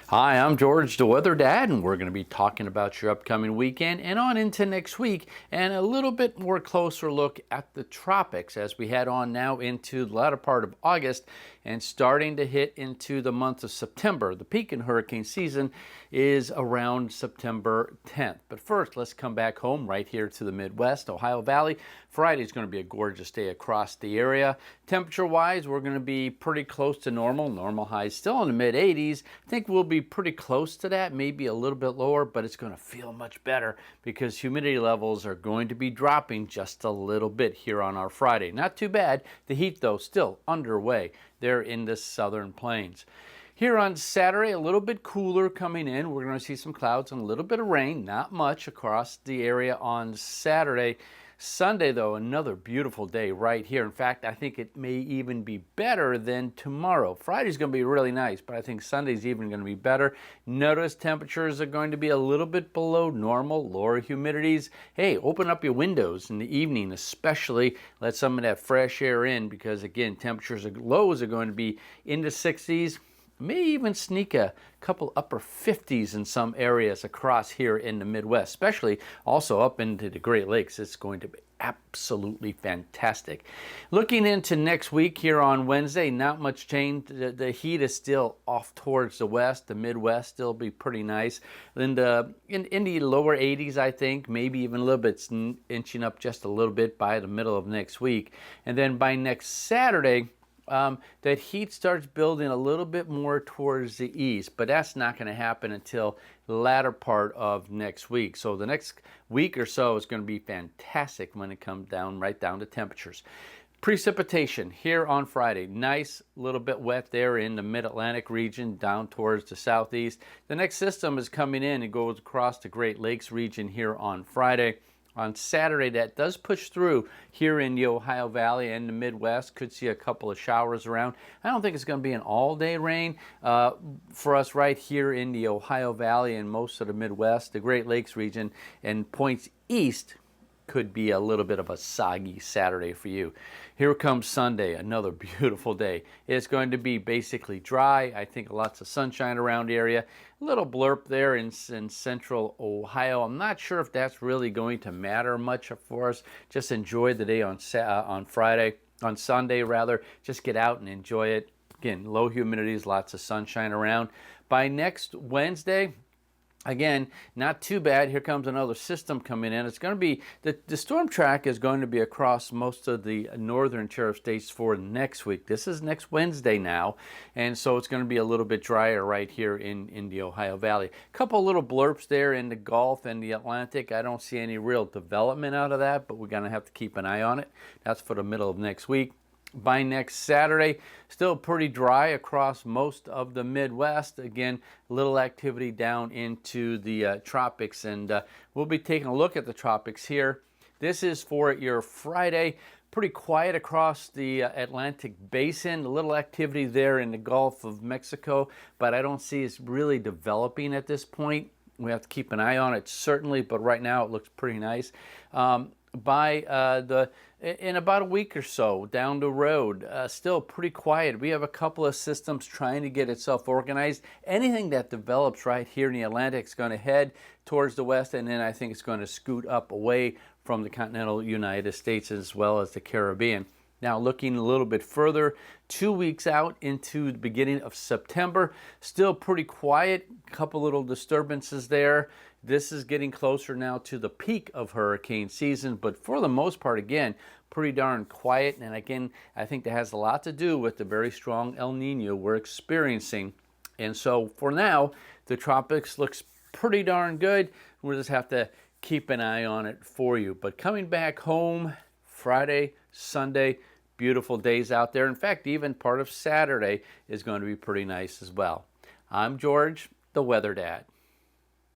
Hi, I'm George, the Weather Dad, and we're going to be talking about your upcoming weekend and on into next week, and a little bit more closer look at the tropics as we head on now into the latter part of August and starting to hit into the month of September. The peak in hurricane season is around September 10th. But first, let's come back home right here to the Midwest, Ohio Valley. Friday is going to be a gorgeous day across the area. Temperature-wise, we're going to be pretty close to normal. Normal highs still in the mid-80s. I think we'll be pretty close to that, maybe a little bit lower, but it's going to feel much better because humidity levels are going to be dropping just a little bit here on our Friday. Not too bad. The heat, though, still underway there in the southern plains. Here on Saturday, a little bit cooler coming in. We're going to see some clouds and a little bit of rain, not much across the area on Saturday. Sunday, though, another beautiful day right here. In fact, I think it may even be better than tomorrow. Friday's going to be really nice, but I think Sunday's even going to be better. Notice temperatures are going to be a little bit below normal, lower humidities. Hey, open up your windows in the evening, especially. Let some of that fresh air in because, again, temperatures lows are going to be in the 60s. May even sneak a couple upper 50s in some areas across here in the Midwest, especially also up into the Great Lakes. It's going to be absolutely fantastic. Looking into next week here on Wednesday, not much change. The heat is still off towards the west. The Midwest still be pretty nice. And in the lower 80s, I think, maybe even a little bit inching up just a little bit by the middle of next week. And then by next Saturday, that heat starts building a little bit more towards the east, but that's not going to happen until the latter part of next week. So the next week or so is going to be fantastic when it comes down right down to temperatures. Precipitation here on Friday, nice little bit wet there in the mid-Atlantic region down towards the southeast. The next system is coming in and goes across the Great Lakes region here on Friday. On Saturday, that does push through here in the Ohio Valley and the Midwest. Could see a couple of showers around. I don't think it's going to be an all-day rain for us right here in the Ohio Valley and most of the Midwest. The Great Lakes region and points east could be a little bit of a soggy Saturday for you. Here comes Sunday, another beautiful day. It's going to be basically dry. I think lots of sunshine around the area. A little blurb there in central Ohio. I'm not sure if that's really going to matter much for us. Just enjoy the day on Sunday rather. Just get out and enjoy it. Again, low humidities, lots of sunshine around. By next Wednesday, again, not too bad. Here comes another system coming in. It's going to be, the storm track is going to be across most of the northern tier of states for next week. This is next Wednesday now, and so it's going to be a little bit drier right here in the Ohio Valley. A couple little blurps there in the Gulf and the Atlantic. I don't see any real development out of that, but we're going to have to keep an eye on it. That's for the middle of next week. By next Saturday, still pretty dry across most of the Midwest. Again, little activity down into the tropics, and we'll be taking a look at the tropics here. This is for your Friday. Pretty quiet across the Atlantic basin. A little activity there in the Gulf of Mexico, but I don't see it really developing at this point. We have to keep an eye on it, certainly, but right now it looks pretty nice. In about a week or so down the road, still pretty quiet. We have a couple of systems trying to get itself organized. Anything that develops right here in the Atlantic is going to head towards the west, and then I think it's going to scoot up away from the continental United States as well as the Caribbean. Now looking a little bit further, 2 weeks out into the beginning of September, still pretty quiet, couple little disturbances there. This is getting closer now to the peak of hurricane season, but for the most part, again, pretty darn quiet. And again, I think that has a lot to do with the very strong El Nino we're experiencing. And so for now, the tropics looks pretty darn good. We'll just have to keep an eye on it for you. But coming back home Friday, Sunday, beautiful days out there. In fact, even part of Saturday is going to be pretty nice as well. I'm George, the Weather Dad.